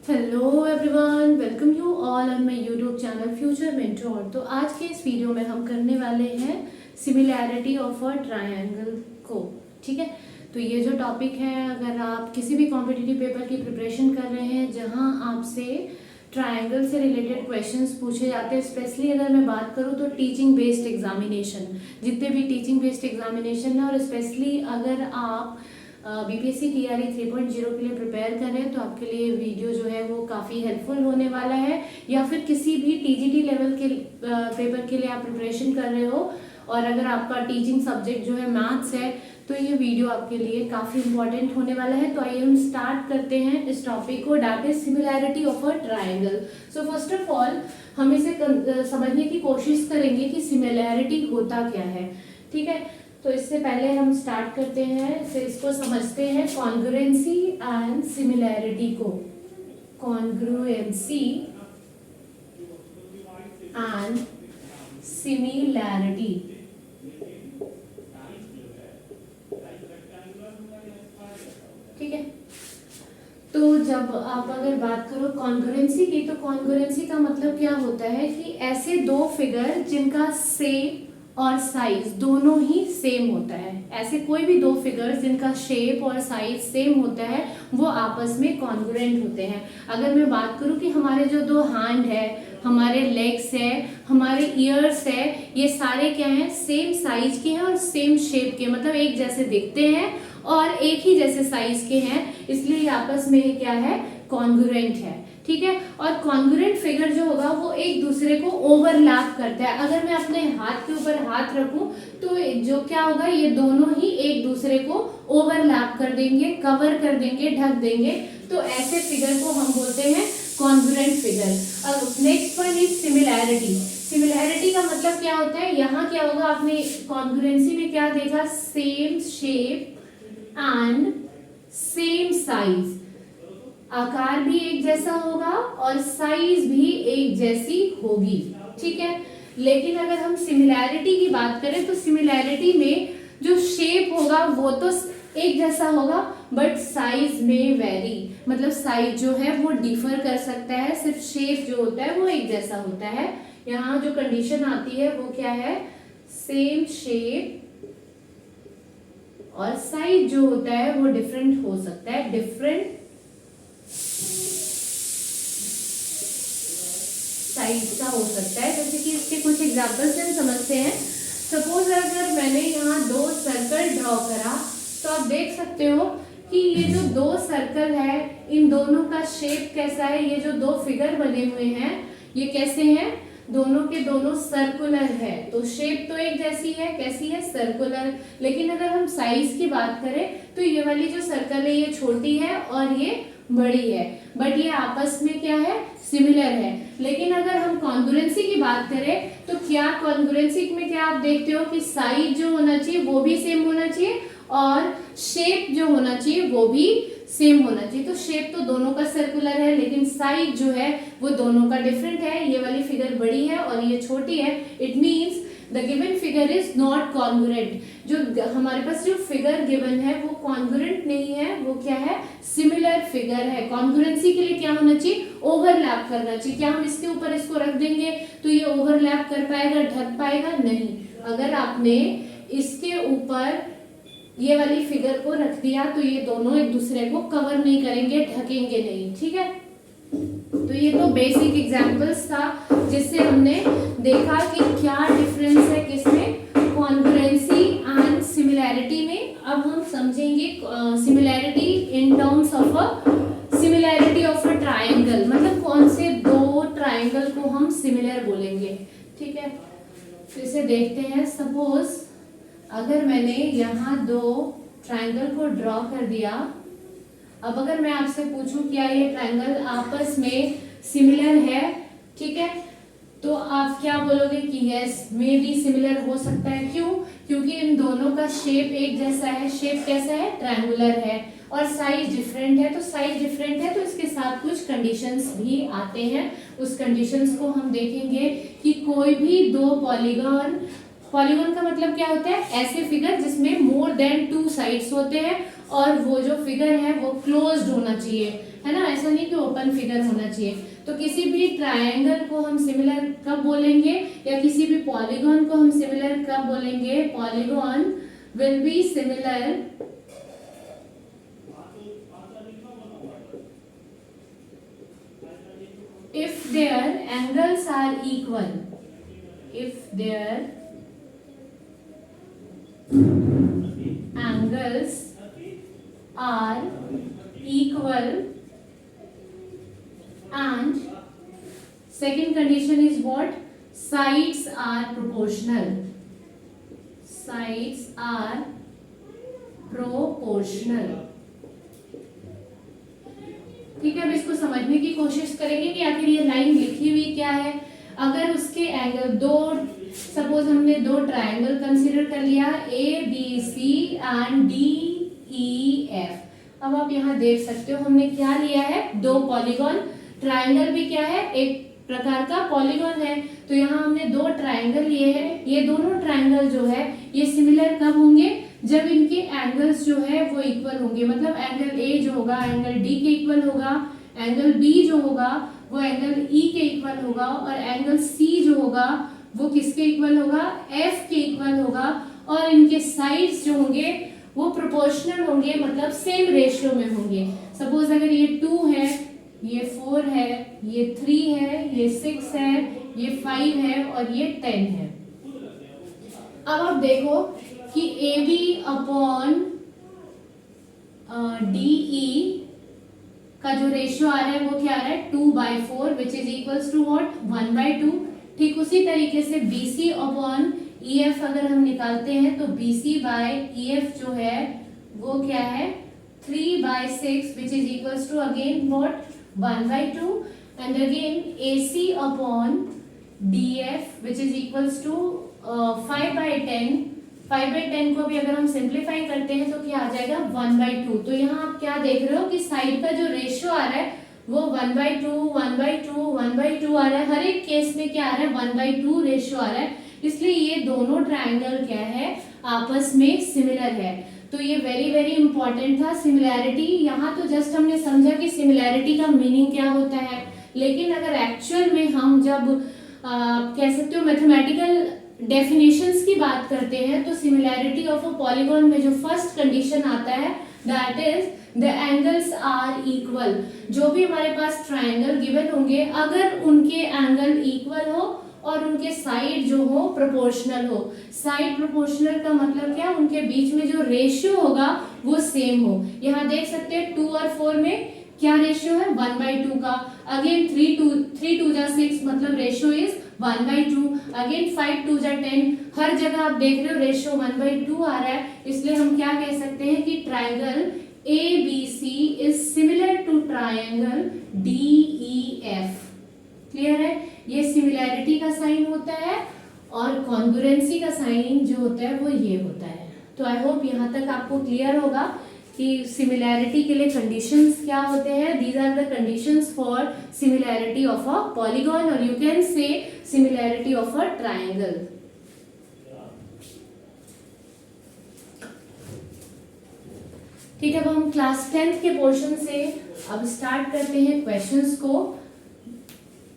Hello everyone, welcome you all on my YouTube channel future mentor. तो आज के इस वीडियो में हम करने वाले हैं सिमिलैरिटी ऑफ अ ट्रायंगल को। ठीक है, तो ये जो टॉपिक है, अगर आप किसी भी कॉम्पिटिटिव पेपर की प्रिपरेशन कर रहे हैं जहां आपसे ट्रायंगल से रिलेटेड क्वेश्चंस पूछे जाते हैं, स्पेशली अगर मैं बात करूं तो टीचिंग बेस्ड एग्जामिनेशन, जितने भी टीचिंग बेस्ड एग्जामिनेशन है, और स्पेशली अगर आप बीपीएससी टीआरई 3.0 के लिए प्रिपेयर करें तो आपके लिए वीडियो जो है वो काफ़ी हेल्पफुल होने वाला है। या फिर किसी भी टीजीटी लेवल के पेपर के लिए आप प्रिपरेशन कर रहे हो और अगर आपका टीचिंग सब्जेक्ट जो है मैथ्स है, तो ये वीडियो आपके लिए काफ़ी इंपॉर्टेंट होने वाला है। तो आइए हम स्टार्ट करते हैं इस टॉपिक को, that is similarity of a triangle. So first of all हम इसे समझने की कोशिश करेंगे कि सिमिलैरिटी होता क्या है। ठीक है, तो इससे पहले हम स्टार्ट करते हैं, इसको समझते हैं कॉन्ग्रुएंसी एंड सिमिलैरिटी को। Congruency and similarity. ठीक है, तो जब आप अगर बात करो कॉन्ग्रुएंसी की, तो कॉन्ग्रुएंसी का मतलब क्या होता है कि ऐसे दो फिगर जिनका शेप और साइज दोनों ही सेम होता है। ऐसे कोई भी दो फिगर्स जिनका शेप और साइज सेम होता है वो आपस में कॉन्ग्रुएंट होते हैं। अगर मैं बात करूं कि हमारे जो दो हैंड है, हमारे लेग्स है, हमारे ईयर्स है, ये सारे क्या हैं, सेम साइज के हैं और सेम शेप के, मतलब एक जैसे दिखते हैं और एक ही जैसे साइज के हैं, इसलिए आपस में क्या है, कॉन्ग्रुएंट है। ठीक है, और कॉन्ग्रुएंट फिगर जो होगा वो एक दूसरे को ओवरलैप करता है। अगर मैं अपने हाथ के ऊपर हाथ रखूं तो जो क्या होगा, ये दोनों ही एक दूसरे को ओवरलैप कर देंगे, कवर कर देंगे, ढक देंगे। तो ऐसे फिगर को हम बोलते हैं कॉन्ग्रुएंट फिगर। अब next one is similarity. Similarity का मतलब क्या होता है, यहाँ क्या होगा, आपने कॉन्ग्रुएंसी में क्या देखा, same shape and same size, आकार भी एक जैसा होगा और साइज भी एक जैसी होगी। ठीक है, लेकिन अगर हम सिमिलैरिटी की बात करें तो सिमिलैरिटी में जो शेप होगा वो तो एक जैसा होगा, बट साइज में वेरी, मतलब साइज जो है वो डिफर कर सकता है, सिर्फ शेप जो होता है वो एक जैसा होता है। यहाँ जो कंडीशन आती है वो क्या है, सेम शेप और साइज जो होता है वो डिफरेंट हो सकता है, डिफरेंट साइज का हो सकता है। जैसे कि इसके कुछ एग्जांपल्स हम समझते हैं। सपोज अगर मैंने यहाँ दो सर्कल ड्रॉ करा तो आप देख सकते हो कि ये जो दो सर्कल है इन दोनों का शेप कैसा है। ये जो दो फिगर बने हुए हैं ये कैसे हैं, दोनों के दोनों सर्कुलर है, तो शेप तो एक जैसी है, कैसी है, सर्कुलर। लेकिन अगर हम साइज की बात करें तो ये वाली जो सर्कल है ये छोटी है और ये बड़ी है, बट ये आपस में क्या है, सिमिलर है। लेकिन अगर हम कॉन्ग्रुएंसी की बात करें तो क्या कॉन्ग्रुएंसी में क्या आप देखते हो कि साइज जो होना चाहिए वो भी सेम होना चाहिए और शेप जो होना चाहिए वो भी सेम होना चाहिए। तो शेप तो दोनों का सर्कुलर है, लेकिन साइज जो है वो दोनों का डिफरेंट है। ये वाली फिगर बड़ी है और ये छोटी है, it means the given figure is not congruent. जो हमारे पास जो फिगर गिवन है वो कॉन्ग्रुएंट नहीं है, वो क्या है, सिमिलर फिगर है। कॉन्ग्रुएंसी के लिए क्या होना चाहिए, ओवरलैप करना चाहिए। क्या हम इसके ऊपर इसको रख देंगे तो ये ओवरलैप कर पाएगा, ढक पाएगा, नहीं। अगर आपने इसके ऊपर ये वाली फिगर को रख दिया तो ये दोनों एक दूसरे को कवर नहीं करेंगे, ढकेंगे नहीं। ठीक है, तो ये तो बेसिक एग्जांपल्स था जिससे हमने देखा कि क्या डिफरेंस है किसमें, कॉन्ग्रुएंसी एंड सिमिलैरिटी में। अब हम समझेंगे similarity in terms of a similarity of a triangle, मतलब कौन से दो ट्रायंगल को हम सिमिलर बोलेंगे। ठीक है, तो इसे देखते हैं। सपोज अगर मैंने यहाँ दो ट्रायंगल को ड्रॉ कर दिया, अब अगर मैं आपसे पूछूं क्या ये ट्रायंगल आपस में सिमिलर है, ठीक है, तो आप क्या बोलोगे कि यस, मे बी सिमिलर हो सकता है। क्यों, क्योंकि इन दोनों का शेप एक जैसा है, शेप कैसा है, ट्रायंगुलर है, और साइज डिफरेंट है। तो साइज डिफरेंट है तो इसके साथ कुछ कंडीशंस भी आते हैं, उस कंडीशंस को हम देखेंगे कि कोई भी दो पॉलीगॉन का मतलब क्या होता है, ऐसे फिगर जिसमें मोर देन टू साइड्स होते हैं और वो जो फिगर है वो क्लोज्ड होना चाहिए, है ना, ऐसा नहीं कि ओपन फिगर होना चाहिए। तो किसी भी ट्रायंगल को हम सिमिलर कब बोलेंगे, या किसी भी पॉलीगॉन को हम सिमिलर कब बोलेंगे, polygon will be similar if their angles are equal, if their angles are equal, and second condition is what, sides are proportional, sides are proportional। ठीक है, अब इसको समझने की कोशिश करेंगे कि आखिर ये लाइन लिखी हुई क्या है। अगर उसके एंगल दो, सपोज हमने दो ट्रायंगल कंसीडर कर लिया, A B C and D E F. अब आप यहाँ देख सकते हो हमने क्या लिया है, दो पॉलीगॉन। ट्रायंगल भी क्या है, एक प्रकार का पॉलीगॉन है। तो यहाँ हमने दो ट्रायंगल लिए हैं। ये दोनों ट्रायंगल जो है ये सिमिलर कब होंगे, जब इनके एंगल्स जो है वो इक्वल होंगे। मतलब एंगल ए जो होगा एंगल डी के इक्वल होगा, एंगल बी जो होगा वो एंगल ई के इक्वल होगा, और एंगल सी जो होगा वो किसके इक्वल होगा, एफ के इक्वल होगा। और इनके साइड्स जो होंगे वो प्रोपोर्शनल होंगे, मतलब सेम रेशियो में होंगे। सपोज अगर ये 2 है, ये 4 है, ये 3 है, ये 6 है, ये 5 है और ये 10 है। अब आप देखो कि A B upon D E का जो रेशियो आ रहा है वो क्या आ रहा है, 2/4 which is equals to what, 1/2। ठीक उसी तरीके से B C upon E F अगर हम निकालते हैं तो B C by E F जो है वो क्या है, 3/6 which is equals to again what, 1/2। And again A C upon D F which is equals to 5/10। 5/10 को भी अगर हम सिंप्लीफाई करते हैं तो क्या आ जाएगा, 1/2। तो यहाँ आप क्या देख रहे हो कि साइड का जो रेशियो आ रहा है वो 1/2, 1/2, 1/2 आ रहा है। हर एक केस में क्या आ रहा है, 1/2 रेशियो आ रहा है। इसलिए ये दोनों ट्रायंगल क्या है, आपस में सिमिलर है। तो ये वेरी वेरी इंपॉर्टेंट था, सिमिलैरिटी। यहाँ तो जस्ट हमने समझा कि सिमिलैरिटी का मीनिंग क्या होता है, लेकिन अगर एक्चुअल में हम जब कह सकते हो मैथमेटिकल डेफिनेशंस की बात करते हैं तो सिमिलैरिटी ऑफ अ पॉलीगॉन में जो फर्स्ट कंडीशन आता है that is the angles are equal. जो भी हमारे पास ट्रायंगल गिवन होंगे, अगर उनके एंगल इक्वल हो और उनके साइड जो हो प्रोपोर्शनल हो। साइड प्रोपोर्शनल का मतलब क्या, उनके बीच में जो रेशियो होगा वो सेम हो। यहाँ देख सकते हैं 2 और 4 में क्या रेशियो है, 1/2 का। अगेन 3 2 जा 6 मतलब रेशियो इज 1/2। अगेन 5 2 जा 10, हर जगह आप देख रहे हो रेशियो 1/2 आ रहा है। इसलिए हम क्या कह सकते हैं कि triangle ABC is similar to triangle DEF। Clear है, ये सिमिलैरिटी का साइन होता है और कॉन्ग्रुएंसी का साइन जो होता है वो ये होता है। तो आई होप यहाँ तक आपको क्लियर होगा कि सिमिलैरिटी के लिए कंडीशंस क्या होते हैं। These are the conditions for similarity of a polygon, और you can say similarity of a triangle. ठीक है, अब हम क्लास 10th के पोर्शन से अब स्टार्ट करते हैं क्वेश्चंस को।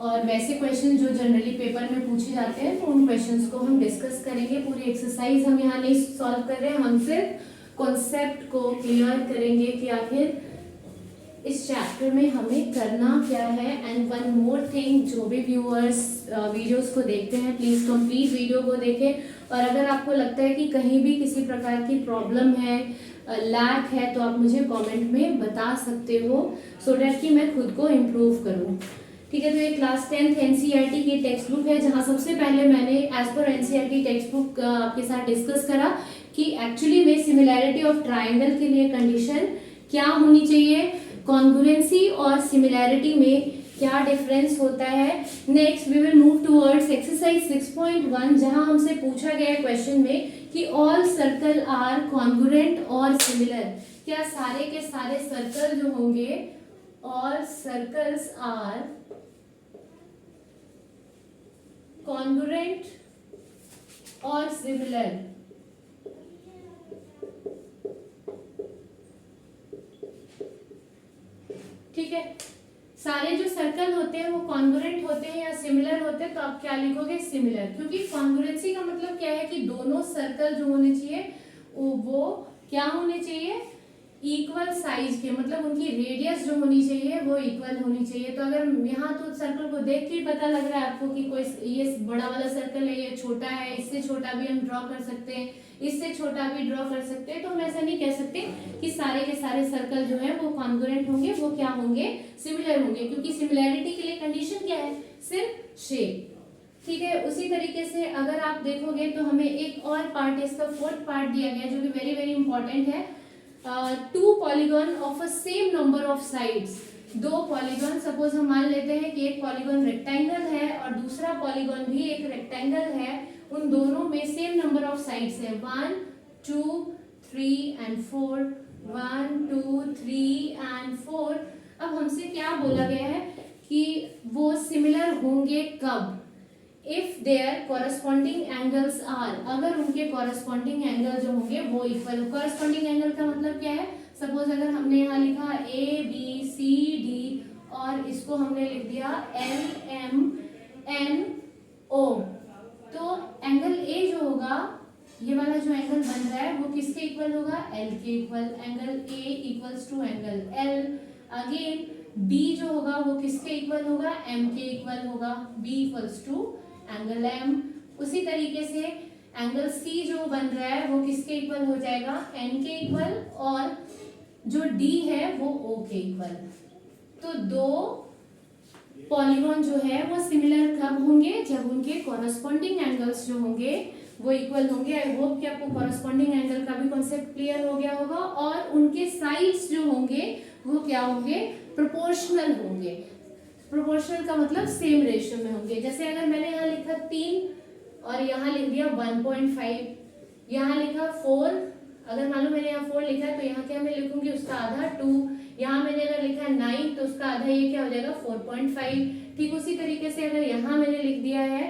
और वैसे क्वेश्चन जो जनरली पेपर में पूछे जाते हैं तो उन क्वेश्चंस को हम डिस्कस करेंगे। पूरी एक्सरसाइज हम यहाँ नहीं सॉल्व कर रहे हैं, हम सिर्फ कॉन्सेप्ट को क्लियर करेंगे कि आखिर इस चैप्टर में हमें करना क्या है। एंड वन मोर थिंग, जो भी व्यूअर्स वीडियोस को देखते हैं प्लीज कंप्लीट वीडियो को देखें। और अगर आपको लगता है कि कहीं भी किसी प्रकार की प्रॉब्लम है, लैक है, तो आप मुझे कमेंट में बता सकते हो सो डैट कि मैं खुद को इम्प्रूव करूँ। ठीक है, तो ये क्लास 10th एनसीईआरटी की टेक्स्ट बुक है, जहाँ सबसे पहले मैंने as per NCERT text book आपके साथ डिस्कस करा कि एक्चुअली में सिमिलैरिटी ऑफ ट्रायंगल के लिए कंडीशन क्या होनी चाहिए, कॉन्ग्रुएंसी और सिमिलैरिटी में क्या डिफरेंस होता है। Next we will move towards exercise 6.1, जहां हमसे पूछा गया है क्वेश्चन में कि ऑल सर्कल आर कॉन्ग्रुएंट और सिमिलर। क्या सारे के सारे सर्कल जो होंगे, ऑल सर्कल्स आर कॉन्ग्रुएंट और सिमिलर। है। सारे जो सर्कल होते हैं वो कॉन्ग्रुएंट होते हैं या सिमिलर होते हैं, तो आप क्या लिखोगे, सिमिलर, क्योंकि कॉन्ग्रुएंसी का मतलब क्या है कि दोनों सर्कल जो होने चाहिए वो क्या होने चाहिए, इक्वल साइज के, मतलब उनकी रेडियस जो होनी चाहिए वो इक्वल होनी चाहिए। तो अगर यहाँ तो सर्कल को देख के ही पता लग रहा है आपको कि कोई ये बड़ा वाला सर्कल है, ये छोटा है, इससे छोटा भी हम ड्रॉ कर सकते हैं, इससे छोटा भी ड्रॉ कर सकते हैं, तो हम ऐसा नहीं कह सकते कि सारे के सारे सर्कल जो है वो कॉन्ग्रुएंट होंगे, वो क्या होंगे, सिमिलर होंगे, क्योंकि सिमिलैरिटी के लिए कंडीशन क्या है, सिर्फ शेप। ठीक है, उसी तरीके से अगर आप देखोगे तो हमें एक और पार्ट, इसका फोर्थ पार्ट दिया गया जो कि वेरी वेरी इंपॉर्टेंट है। Two polygon of a same number of sides, दो पॉलीगॉन, सपोज हम मान लेते हैं कि एक पॉलीगॉन रेक्टेंगल है और दूसरा पॉलीगॉन भी एक रेक्टेंगल है, उन दोनों में सेम नंबर ऑफ साइड्स है, 1 2 3 and 4, 1 2 3 and 4। अब हमसे क्या बोला गया है कि वो सिमिलर होंगे कब, if there corresponding angles are, अगर उनके कॉरस्पॉन्डिंग एंगल जो होंगे वो इक्वल। कॉरस्पॉन्डिंग एंगल का मतलब क्या है, सपोज अगर हमने यहाँ लिखा ए बी सी डी और इसको हमने लिख दिया एल एम एन ओ, तो एंगल ए जो होगा, ये वाला जो एंगल बन रहा है वो किसके इक्वल होगा, एल के equal, angle A equals to angle L. Again B जो होगा वो किसके इक्वल होगा, एम के इक्वल होगा, B equals to angle M. उसी तरीके से एंगल सी जो बन रहा है वो किसके इक्वल हो जाएगा, एन के इक्वल, और जो डी है वो ओ के इक्वल। तो दो पॉलीगॉन जो है वो सिमिलर कब होंगे, जब उनके कॉरस्पॉन्डिंग एंगल्स जो होंगे वो इक्वल होंगे। आई होप कि आपको कॉरस्पॉन्डिंग एंगल का भी कॉन्सेप्ट क्लियर हो गया होगा, और उनके साइड्स जो होंगे वो क्या होंगे, प्रोपोर्शनल होंगे। प्रोपोर्शनल का मतलब सेम रेशियो में होंगे। जैसे अगर मैंने यहाँ लिखा 3 और यहाँ लिख दिया 1.5, यहाँ लिखा 4, अगर मान लो मैंने यहाँ 4 लिखा है तो यहाँ क्या मैं लिखूंगी, उसका आधा 2, यहाँ मैंने अगर लिखा 9 तो उसका आधा ये क्या हो जाएगा 4.5। ठीक उसी तरीके से अगर यहाँ मैंने लिख दिया है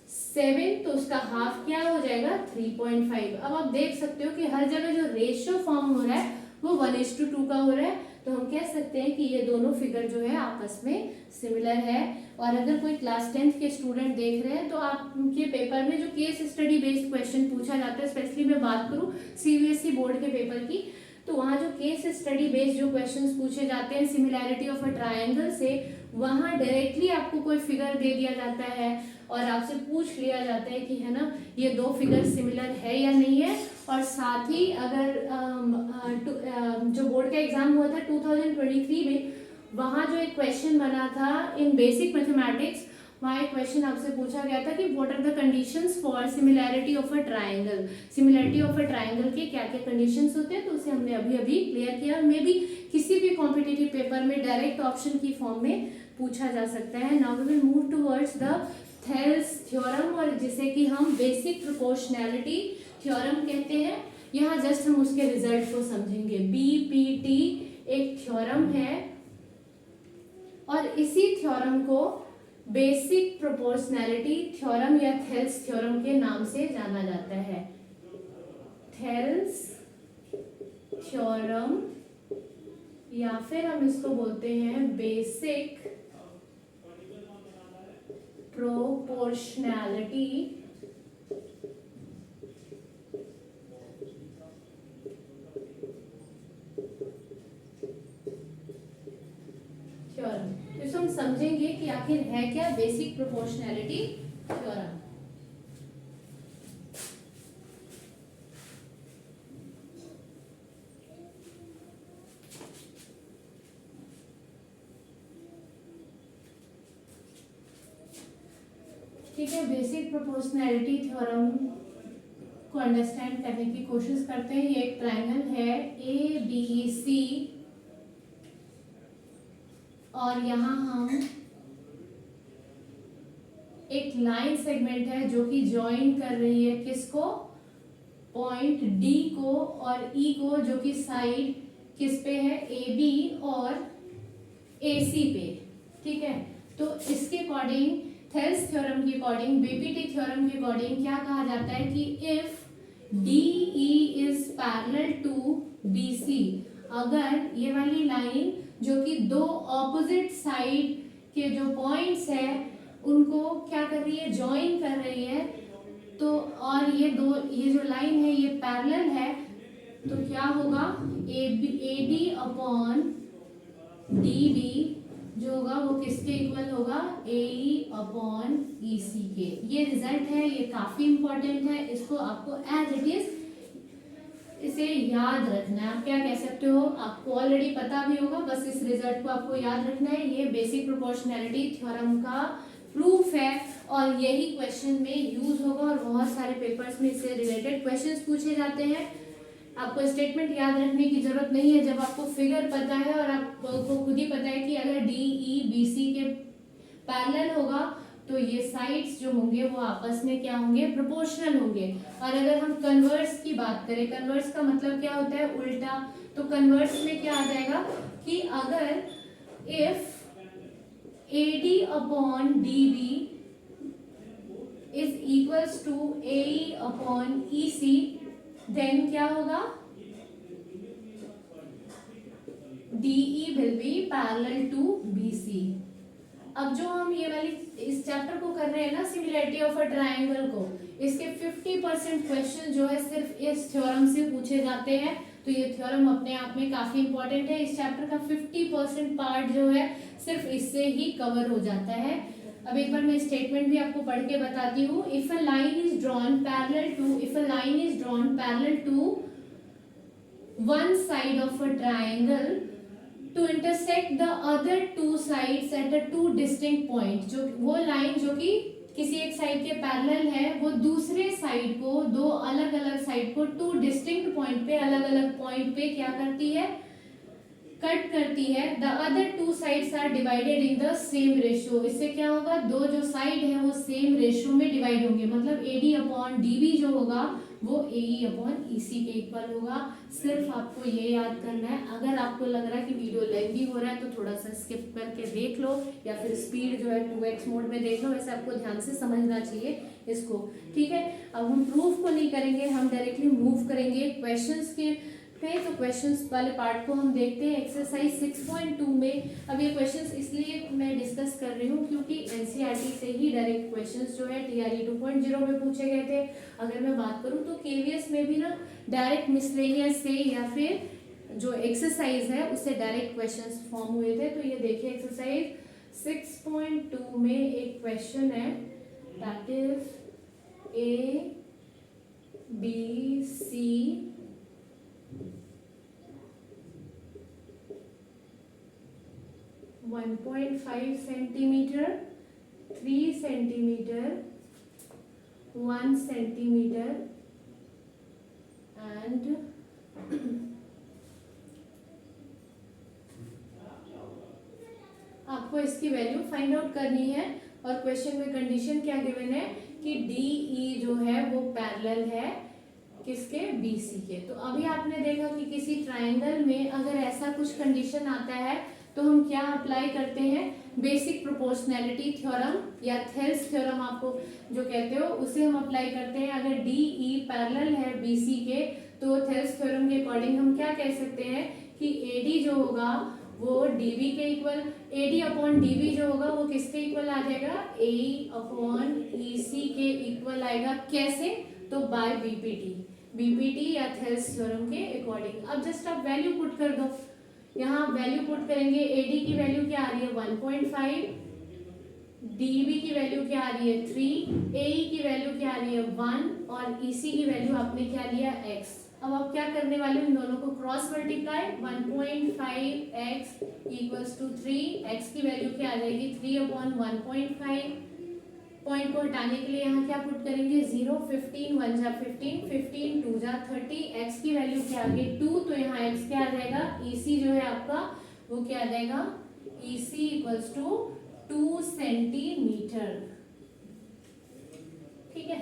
7 तो उसका हाफ क्या हो जाएगा 3.5। अब आप देख सकते हो कि हर जगह जो रेशियो फॉर्म हो रहा है वो 1:2 का हो रहा है, तो हम कह सकते हैं कि ये दोनों फिगर जो है आपस में सिमिलर है। और अगर कोई क्लास 10th के स्टूडेंट देख रहे हैं तो आपके पेपर में जो केस स्टडी बेस्ड क्वेश्चन पूछा जाता है, स्पेशली मैं बात करूं सीबीएसई बोर्ड के पेपर की, तो वहाँ जो केस स्टडी बेस्ड जो क्वेश्चंस पूछे जाते हैं सिमिलैरिटी ऑफ अ ट्रायंगल से, वहाँ डायरेक्टली आपको कोई फिगर दे दिया जाता है और आपसे पूछ लिया जाता है कि है ना ये दो फिगर सिमिलर है या नहीं है। और साथ ही अगर जो बोर्ड का एग्जाम हुआ था 2023 में, वहाँ जो एक क्वेश्चन बना था इन बेसिक मैथमेटिक्स, वहाँ एक क्वेश्चन आपसे पूछा गया था कि what are the conditions for similarity of a triangle. Similarity of a triangle के क्या क्या कंडीशंस होते हैं, तो उसे हमने अभी अभी क्लियर किया। मे बी किसी भी कॉम्पिटिटिव पेपर में डायरेक्ट ऑप्शन की फॉर्म में पूछा जा सकता है। Now we will move towards the Thales theorem, और जिसे कि हम बेसिक प्रोपोर्शनैलिटी थ्योरम कहते हैं। यहाँ जस्ट हम उसके रिजल्ट को समझेंगे। बीपीटी एक थ्योरम है और इसी थ्योरम को बेसिक प्रोपोर्शनैलिटी थ्योरम या थेल्स थ्योरम के नाम से जाना जाता है। थेल्स थ्योरम, या फिर हम इसको बोलते हैं बेसिक प्रोपोर्शनैलिटी थ्योरम। तो इसको हम समझेंगे कि आखिर है क्या बेसिक प्रोपोर्शनैलिटी थ्योरम। ठीक है, बेसिक प्रोपोर्शनैलिटी थ्योरम को अंडरस्टैंड करने की कोशिश करते हैं। ये एक ट्रायंगल है ए बी सी, और यहाँ हम एक लाइन सेगमेंट है जो कि ज्वाइन कर रही है किसको, पॉइंट डी को और ई को, जो कि साइड किस पे है, ए बी और ए सी पे। ठीक है, तो इसके अकॉर्डिंग थेल्स थ्योरम के अकॉर्डिंग, बीपीटी थ्योरम के अकॉर्डिंग क्या कहा जाता है कि if D E is parallel to B C, अगर ये वाली लाइन जो कि दो ऑपोजिट साइड के जो पॉइंट्स है उनको क्या कर रही है, ज्वाइन कर रही है। तो और ये जो लाइन है ये पैरेलल है, तो क्या होगा, A D upon D B जो होगा वो किसके इक्वल होगा, ए ई अपॉन ई सी के। ये रिजल्ट है, ये काफी इंपॉर्टेंट है, इसको आपको एज इट इज इसे याद रखना है। आप क्या कह सकते हो, आपको ऑलरेडी पता भी होगा, बस इस रिजल्ट को आपको याद रखना है। ये बेसिक प्रोपोर्शनैलिटी थ्योरम का प्रूफ है और यही क्वेश्चन में यूज होगा और बहुत सारे पेपर्स में इससे रिलेटेड क्वेश्चंस पूछे जाते हैं। आपको स्टेटमेंट याद रखने की जरूरत नहीं है जब आपको फिगर पता है और आपको खुद ही पता है कि अगर डी ई बी सी के पैरेलल होगा तो ये साइड्स जो होंगे वो आपस में क्या होंगे, प्रोपोर्शनल होंगे। और अगर हम कन्वर्स की बात करें, कन्वर्स का मतलब क्या होता है, उल्टा, तो कन्वर्स में क्या आ जाएगा कि अगर if AD upon DB is equals to AE upon EC, then क्या होगा, DE will be parallel to BC। अब जो हम ये वाली इस चैप्टर को कर रहे हैं ना, सिमिलैरिटी ऑफ अ ट्रायंगल को, इसके 50% क्वेश्चन जो है सिर्फ इस थ्योरम से पूछे जाते हैं। तो ये थ्योरम अपने आप में काफी इंपॉर्टेंट है। इस चैप्टर का 50% पार्ट जो है सिर्फ इससे ही कवर हो जाता है। अब एक बार मैं स्टेटमेंट भी आपको पढ़ के बताती हूँ। If a line is drawn parallel to one side of a triangle to intersect the other two sides at a two distinct point, जो वो लाइन जो कि किसी एक साइड के पैरेलल है वो दूसरे साइड को, दो अलग अलग साइड को टू डिस्टिंक्ट पॉइंट पे, अलग अलग पॉइंट पे क्या करती है, कट करती है। The other two sides are divided in the same ratio. इससे क्या होगा, दो जो साइड है वो सेम रेशियो में डिवाइड होंगे, मतलब AD अपॉन DB जो होगा वो AE अपॉन EC के इक्वल होगा। सिर्फ आपको ये याद करना है। अगर आपको लग रहा है कि वीडियो लेंथी हो रहा है तो थोड़ा सा स्किप करके देख लो या फिर स्पीड जो है 2x मोड में देख लो, वैसे आपको ध्यान से समझना चाहिए इसको, ठीक है। अब हम प्रूफ को नहीं करेंगे, हम डायरेक्टली मूव करेंगे क्वेश्चंस के पे। तो क्वेश्चंस वाले पार्ट को हम देखते हैं एक्सरसाइज 6.2 में। अब ये क्वेश्चंस इसलिए मैं डिस्कस कर रही हूँ क्योंकि एनसीईआरटी से ही डायरेक्ट क्वेश्चंस जो है टीआरई 2.0 में पूछे गए थे। अगर मैं बात करूँ तो केवीएस में भी ना डायरेक्ट मिसलेनियस से या फिर जो एक्सरसाइज है उससे डायरेक्ट क्वेश्चंस फॉर्म हुए थे। तो ये देखिए एक्सरसाइज 6.2 में एक क्वेश्चन है, that is ABC 1.5 centimetre, 3 centimetre, 1 centimetre and आपको इसकी वैल्यू फाइंड आउट करनी है। और क्वेश्चन में कंडीशन क्या गिवन है कि DE जो है वो पैरेलल है किसके, BC के। तो अभी आपने देखा कि किसी ट्रायंगल में अगर ऐसा कुछ कंडीशन आता है तो हम क्या अप्लाई करते हैं, बेसिक प्रोपोर्शनैलिटी थ्योरम या थेल्स थ्योरम आपको जो कहते हो उसे हम अप्लाई करते हैं। अगर DE पैरेलल है BC के तो थेल्स थ्योरम के अकॉर्डिंग हम क्या कह सकते हैं कि AD जो होगा वो DB के इक्वल, AD अपॉन DB जो होगा वो किसके इक्वल आ जाएगा, AE अपॉन EC के इक्वल आएगा। कैसे, तो बाय BPT या थेल्स थ्योरम के अकॉर्डिंग। अब जस्ट आप वैल्यू पुट कर दो, यहाँ वैल्यू पुट करेंगे। AD की वैल्यू क्या आ रही है 1.5, DB की वैल्यू क्या आ रही है 3, AE की वैल्यू क्या आ रही है 1 और EC की वैल्यू आपने क्या लिया x। अब आप क्या करने वाले हो, इन दोनों को cross multiply, 1.5x equals to 3, x की वैल्यू क्या आ जाएगी 3 अपॉन 1.5। पॉइंट को हटाने के लिए यहाँ क्या पुट करेंगे 0, 15 1 जा 15, 15 2 जा 30, x की वैल्यू क्या आ गई 2, तो यहाँ x क्या आ जाएगा, EC जो है आपका वो क्या आ जाएगा, EC इक्वल्स टू 2 सेंटीमीटर। ठीक है।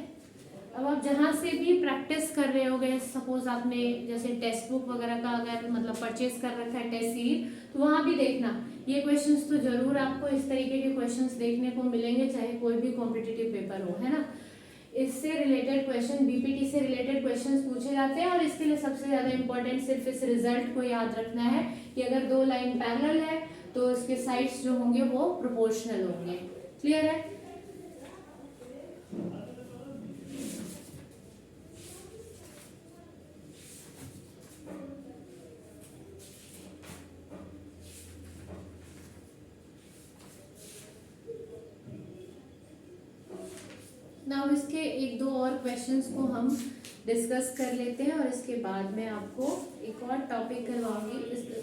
अब आप जहाँ से भी प्रैक्टिस कर रहे होगे, सपोज आपने जैसे टेक्स्ट बुक वगैरह का अगर मतलब परचेज कर रखा है टेस्ट सीरीज, तो वहाँ भी देखना ये क्वेश्चंस तो जरूर आपको इस तरीके के क्वेश्चंस देखने को मिलेंगे, चाहे कोई भी कॉम्पिटिटिव पेपर हो, है ना। इससे रिलेटेड क्वेश्चन, बीपीटी से रिलेटेड क्वेश्चंस पूछे जाते हैं। और इसके लिए सबसे ज़्यादा इंपॉर्टेंट सिर्फ इस रिजल्ट को याद रखना है कि अगर दो लाइन पैरेलल है तो इसके साइड्स जो होंगे वो प्रोपोर्शनल होंगे। क्लियर है? नाउ इसके एक दो और क्वेश्चंस को हम डिस्कस कर लेते हैं और इसके बाद में आपको एक और टॉपिक करवाऊंगी।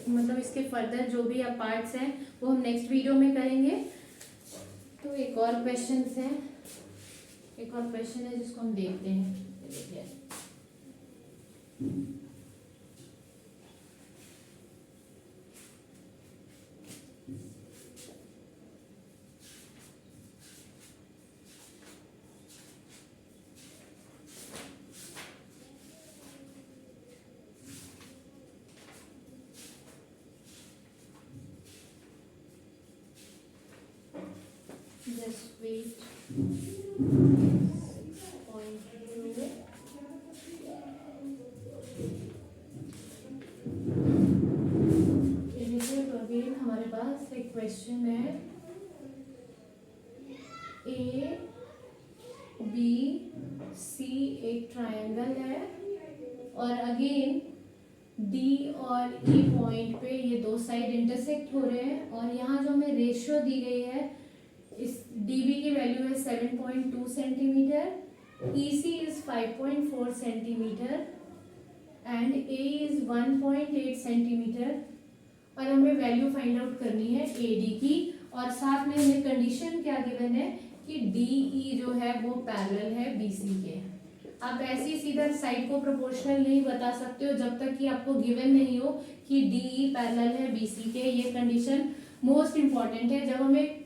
मतलब इसके फर्दर जो भी अब पार्ट्स हैं वो हम नेक्स्ट वीडियो में करेंगे। तो एक और क्वेश्चन है, एक और क्वेश्चन है जिसको हम देखते हैं। देखिए just wait. अगेन हमारे पास एक क्वेश्चन है, ए बी सी एक ट्रायंगल है और अगेन डी और ई पॉइंट पे ये दो साइड इंटरसेक्ट हो रहे हैं और यहाँ जो हमें रेशियो दी गई है, इस डीबी की वैल्यू है 7.2 centimetre, EC is 5.4 centimetre and A is 1.8 centimetre और हमें वैल्यू फाइंड आउट करनी है एडी की। और साथ में हमें कंडीशन क्या गिवन है कि डीई जो है वो पैरेलल है बीसी के। आप ऐसे ही सीधा साइड को प्रोपोर्शनल नहीं बता सकते हो जब तक कि आपको गिवन नहीं हो कि डीई पैरेलल है बीसी के। ये कंडीशन मोस्ट इंपॉर्टेंट है। जब हमें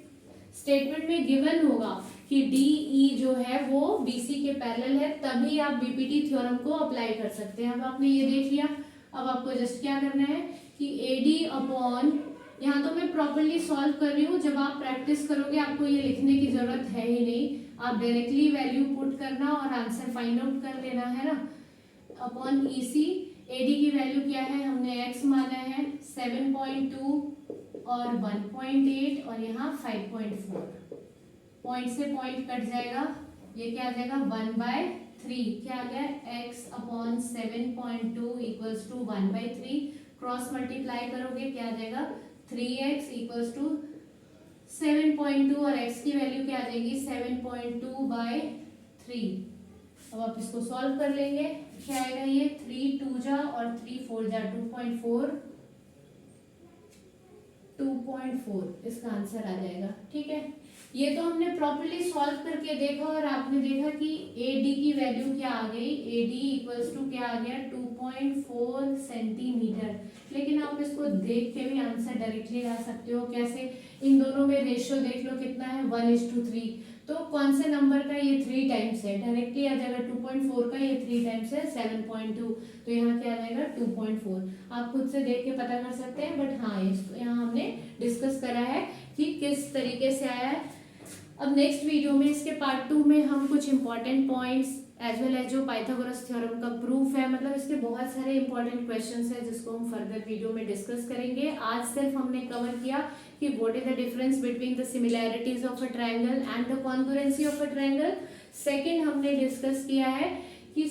स्टेटमेंट में गिवन होगा कि डीई जो है वो बीसी के पैरेलल है तभी आप बीपीटी थ्योरम को अप्लाई कर सकते हैं। अब आपने ये देख लिया, अब आपको जस्ट क्या करना है कि एडी अपॉन, यहाँ तो मैं प्रॉपर्ली सॉल्व कर रही हूँ, जब आप प्रैक्टिस करोगे आपको ये लिखने की जरूरत है ही नहीं, आप डायरेक्टली वैल्यू पुट करना और आंसर फाइंड आउट कर लेना है ना। अपॉन ईसी, एडी की वैल्यू क्या है, हमने एक्स माना है 7.2 और 1.8 और यहाँ 5.4, पॉइंट से पॉइंट कट जाएगा, ये क्या आ जाएगा 1/3, क्या आ गया x upon 7.2 equals to 1/3, cross multiply करोगे क्या आ जाएगा 3x इक्वल्स टू 7.2 और x की वैल्यू क्या आ जाएगी 7.2/3। अब आप इसको सॉल्व कर लेंगे, क्या आएगा ये 3 2 जा और 3 4 जा 2.4 इसका आंसर आ जाएगा। ठीक है, ये तो हमने प्रॉपर्ली सॉल्व करके देखा और आपने देखा कि AD की वैल्यू क्या आ गई, AD इक्वल्स टू क्या आ गया 2.4 सेंटीमीटर। लेकिन आप इसको देख के भी आंसर डायरेक्टली ला सकते हो। कैसे, इन दोनों में रेशियो देख लो कितना है 1:3, तो कौन से नंबर का ये 3 टाइम्स है, डायरेक्टली आ जाएगा 2.4 का ये 3 टाइम्स है 7.2, तो यहाँ क्या आ जाएगा 2.4। आप खुद से देख के पता कर सकते हैं, बट हाँ यहाँ हमने डिस्कस करा है कि किस तरीके से आया है। अब नेक्स्ट वीडियो में इसके पार्ट 2 में हम कुछ important points as well as जो पाइथागोरस थ्योरम का प्रूफ है, मतलब इसके बहुत सारे इंपॉर्टेंट क्वेश्चंस हैं जिसको हम फर्दर वीडियो में डिस्कस करेंगे। आज सिर्फ हमने कवर किया कि what is the difference between the similarities of a triangle and the congruency of a triangle. Second हमने डिस्कस किया है कि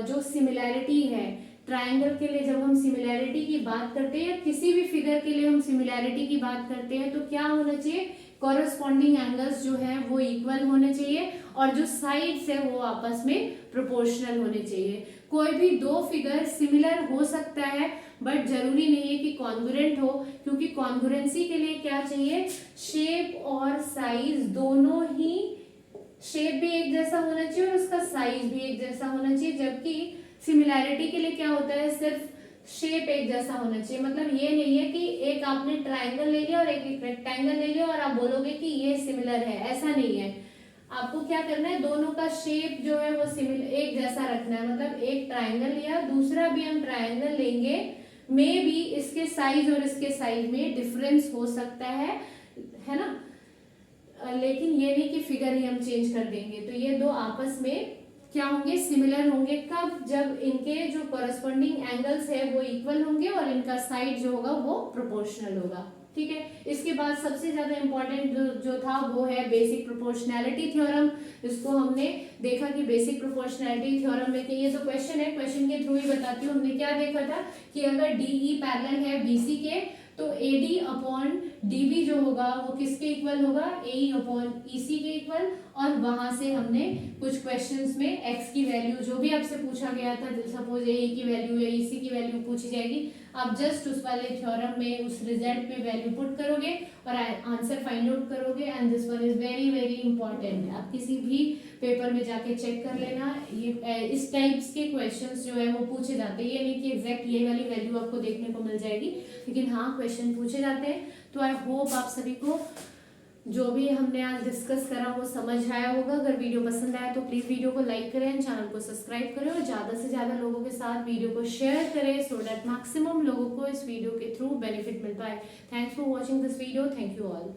जो सिमिलैरिटी है ट्रायंगल के लिए, जब हम सिमिलैरिटी की बात करते हैं या किसी भी फिगर के लिए हम सिमिलैरिटी की बात करते हैं तो क्या होना चाहिए, कॉरेस्पॉन्डिंग एंगल्स जो है वो इक्वल होने चाहिए और जो साइड्स है वो आपस में प्रोपोर्शनल होने चाहिए। कोई भी दो फिगर सिमिलर हो सकता है बट जरूरी नहीं है कि कॉन्ग्रुएंट हो, क्योंकि कॉन्ग्रुएंसी के लिए क्या चाहिए, शेप और साइज दोनों ही, शेप भी एक जैसा होना चाहिए और उसका साइज भी एक जैसा होना चाहिए। जबकि सिमिलैरिटी के लिए क्या होता है, सिर्फ शेप एक जैसा होना चाहिए। मतलब ये नहीं है कि एक आपने ट्रायंगल ले लिया और एक रेक्टेंगल ले लिया और आप बोलोगे कि ये सिमिलर है, ऐसा नहीं है। आपको क्या करना है, दोनों का शेप जो है वो सिमिलर एक जैसा रखना है। मतलब एक ट्रायंगल लिया, दूसरा भी हम ट्रायंगल लेंगे, में भी इसके साइज और इसके साइज में डिफरेंस हो सकता है ना। लेकिन ये नहीं कि फिगर ही हम चेंज कर देंगे। तो ये दो आपस में क्या होंगे, सिमिलर होंगे। कब? जब इनके जो कॉरस्पॉन्डिंग एंगल्स है वो इक्वल होंगे और इनका साइड जो होगा वो प्रोपोर्शनल होगा। ठीक है। इसके बाद सबसे ज्यादा इंपॉर्टेंट जो था वो है बेसिक प्रोपोर्शनैलिटी थ्योरम। इसको हमने देखा कि बेसिक प्रोपोर्शनैलिटी थ्योरम में कि ये तो क्वेश्चन है, क्वेश्चन के थ्रू ही बताती हूँ। हमने क्या देखा था कि अगर DE पैरेलल है BC के तो AD अपॉन DB जो होगा वो किसके इक्वल होगा, AE अपॉन EC के इक्वल। और वहां से हमने कुछ क्वेश्चंस में x की वैल्यू जो भी आपसे पूछा गया था, सपोज AE की वैल्यू या EC की वैल्यू पूछी जाएगी, आप जस्ट उस वाले थ्योरम में उस रिजल्ट में वैल्यू पुट करोगे और आंसर फाइंड आउट करोगे। And this one is very very important. आप किसी भी पेपर में जाके चेक कर लेना, ये इस टाइप्स के क्वेश्चंस जो है वो पूछे जाते हैं। ये नहीं कि एग्जैक्ट ये वाली वैल्यू आपको देखने को मिल जाएगी, लेकिन हाँ क्वेश्चन पूछे जाते हैं। तो आई होप आप सभी को जो भी हमने आज डिस्कस करा वो समझ आया होगा। अगर वीडियो पसंद आया तो प्लीज वीडियो को लाइक करें, चैनल को सब्सक्राइब करें और ज्यादा से ज्यादा लोगों के साथ वीडियो को शेयर करें सो दैट मैक्सिमम लोगों को इस वीडियो के थ्रू बेनिफिट मिल पाए। Thanks for watching this video. Thank you all.